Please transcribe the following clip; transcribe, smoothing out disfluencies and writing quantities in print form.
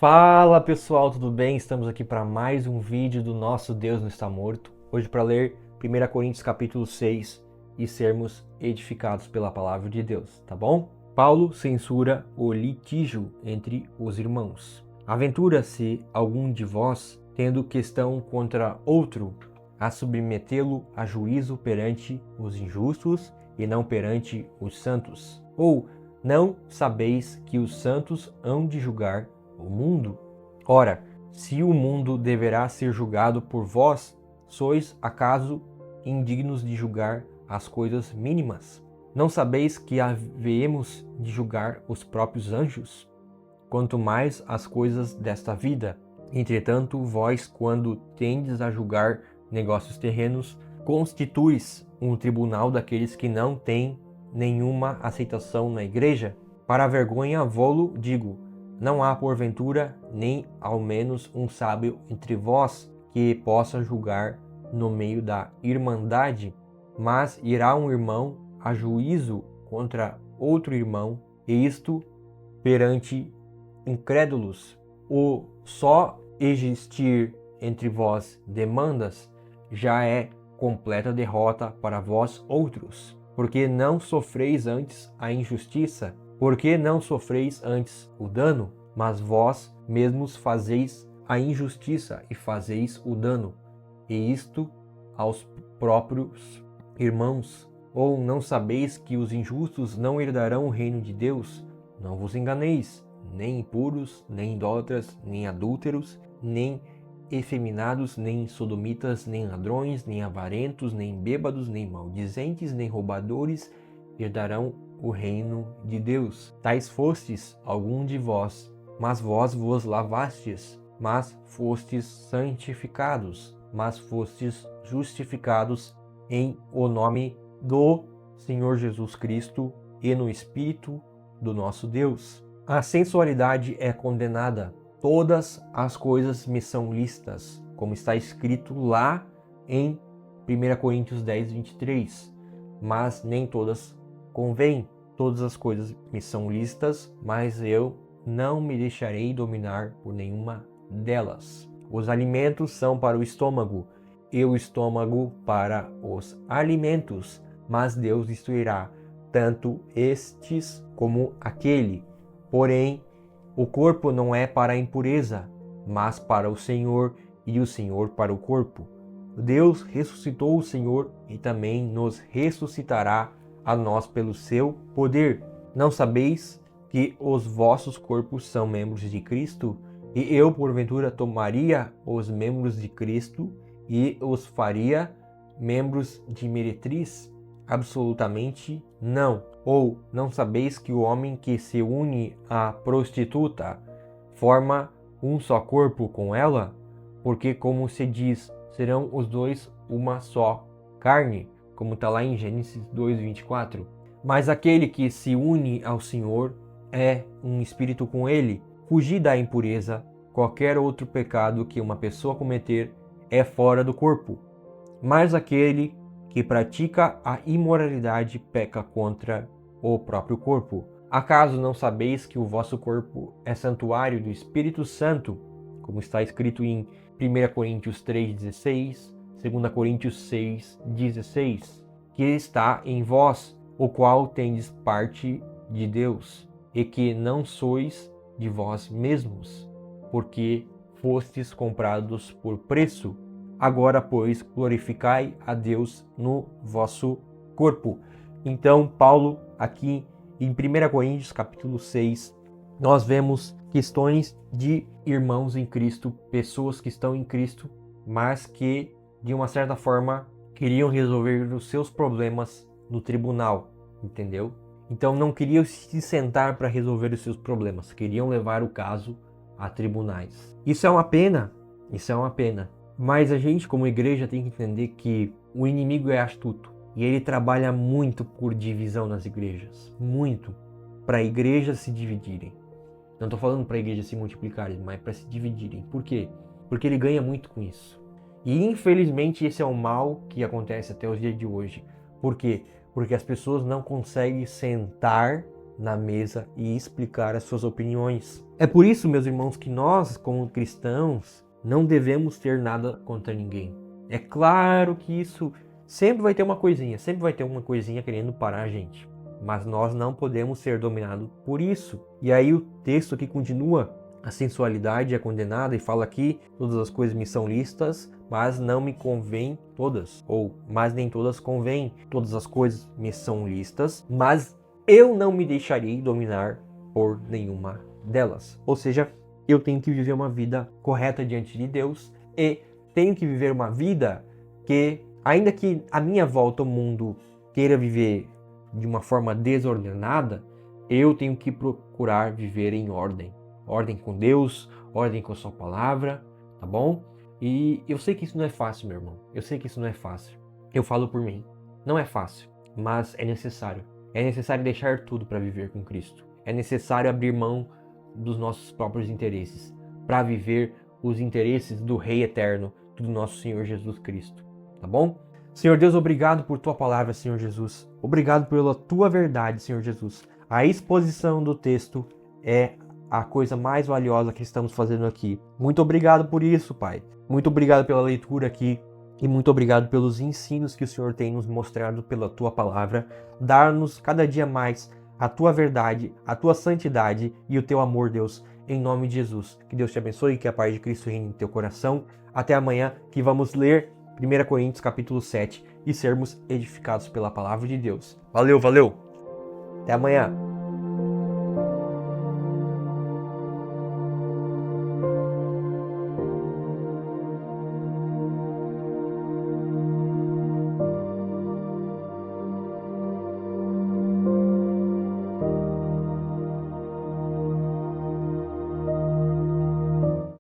Fala pessoal, tudo bem? Estamos aqui para mais um vídeo do Nosso Deus Não Está Morto. Hoje para ler 1 Coríntios capítulo 6 e sermos edificados pela palavra de Deus, tá bom? Paulo censura o litígio entre os irmãos. Aventura-se algum de vós, tendo questão contra outro, a submetê-lo a juízo perante os injustos e não perante os santos? Ou não sabeis que os santos hão de julgar o mundo? Ora, se o mundo deverá ser julgado por vós, sois acaso indignos de julgar as coisas mínimas? Não sabeis que havemos de julgar os próprios anjos? Quanto mais as coisas desta vida. Entretanto, vós, quando tendes a julgar negócios terrenos, constituis um tribunal daqueles que não têm nenhuma aceitação na igreja? Para a vergonha vô-lo digo: não há porventura nem ao menos um sábio entre vós que possa julgar no meio da irmandade, mas irá um irmão a juízo contra outro irmão, e isto perante incrédulos. O só existir entre vós demandas já é completa derrota para vós outros, porque não sofreis antes a injustiça, porque não sofreis antes o dano, mas vós mesmos fazeis a injustiça e fazeis o dano, e isto aos próprios irmãos. Ou não sabeis que os injustos não herdarão o reino de Deus? Não vos enganeis, nem impuros, nem idólatras, nem adúlteros, nem efeminados, nem sodomitas, nem ladrões, nem avarentos, nem bêbados, nem maldizentes, nem roubadores herdarão o reino de Deus. Tais fostes algum de vós, mas vós vos lavastes, mas fostes santificados, mas fostes justificados em o nome do Senhor Jesus Cristo e no Espírito do nosso Deus. A sensualidade é condenada. Todas as coisas me são lícitas, como está escrito lá em 1 Coríntios 10, 23. Mas nem todas convêm. Todas as coisas me são lícitas, mas eu não me deixarei dominar por nenhuma delas. Os alimentos são para o estômago, e o estômago para os alimentos, mas Deus destruirá tanto estes como aquele. Porém, o corpo não é para a impureza, mas para o Senhor, e o Senhor para o corpo. Deus ressuscitou o Senhor e também nos ressuscitará a nós pelo seu poder. Não sabeis que os vossos corpos são membros de Cristo? E eu, porventura, tomaria os membros de Cristo e os faria membros de meretriz? Absolutamente não. Ou não sabeis que o homem que se une à prostituta forma um só corpo com ela? Porque, como se diz, serão os dois uma só carne, como está lá em Gênesis 2:24. Mas aquele que se une ao Senhor é um espírito com ele. Fugir da impureza. Qualquer outro pecado que uma pessoa cometer é fora do corpo. Mas aquele que pratica a imoralidade peca contra o próprio corpo. Acaso não sabeis que o vosso corpo é santuário do Espírito Santo, como está escrito em 1 Coríntios 3,16, 2 Coríntios 6,16, que está em vós, o qual tendes parte de Deus, e que não sois de vós mesmos, porque fostes comprados por preço. Agora, pois, glorificai a Deus no vosso corpo. Então, Paulo, aqui em 1 Coríntios capítulo 6, nós vemos questões de irmãos em Cristo, pessoas que estão em Cristo, mas que, de uma certa forma, queriam resolver os seus problemas no tribunal, entendeu? Então, não queriam se sentar para resolver os seus problemas, queriam levar o caso a tribunais. Isso é uma pena, isso é uma pena. Mas a gente, como igreja, tem que entender que o inimigo é astuto e ele trabalha muito por divisão nas igrejas, muito, para igrejas se dividirem. Não estou falando para igrejas se multiplicarem, mas para se dividirem. Por quê? Porque ele ganha muito com isso. E infelizmente esse é o mal que acontece até os dias de hoje. Por quê? Porque as pessoas não conseguem sentar na mesa e explicar as suas opiniões. É por isso, meus irmãos, que nós, como cristãos, não devemos ter nada contra ninguém. É claro que isso sempre vai ter uma coisinha, sempre vai ter uma coisinha querendo parar a gente. Mas nós não podemos ser dominados por isso. E aí o texto aqui continua: a sensualidade é condenada, e fala aqui: todas as coisas me são lícitas, mas não me convém todas. Ou, mas nem todas convêm. Todas as coisas me são lícitas, mas eu não me deixarei dominar por nenhuma delas. Ou seja, eu tenho que viver uma vida correta diante de Deus e tenho que viver uma vida que, ainda que à minha volta o mundo queira viver de uma forma desordenada, eu tenho que procurar viver em ordem. Ordem com Deus, ordem com a sua palavra, tá bom? E eu sei que isso não é fácil, meu irmão. Eu sei que isso não é fácil. Eu falo por mim. Não é fácil, mas é necessário. É necessário deixar tudo para viver com Cristo. É necessário abrir mão dos nossos próprios interesses para viver os interesses do Rei Eterno, do nosso Senhor Jesus Cristo. Tá bom? Senhor Deus, obrigado por tua palavra, Senhor Jesus. Obrigado pela tua verdade, Senhor Jesus. A exposição do texto é a coisa mais valiosa que estamos fazendo aqui. Muito obrigado por isso, Pai. Muito obrigado pela leitura aqui. E muito obrigado pelos ensinos que o Senhor tem nos mostrado pela tua palavra. Dar-nos cada dia mais a tua verdade, a tua santidade e o teu amor, Deus, em nome de Jesus. Que Deus te abençoe e que a paz de Cristo reine em teu coração. Até amanhã, que vamos ler 1 Coríntios capítulo 7 e sermos edificados pela palavra de Deus. Valeu, valeu! Até amanhã!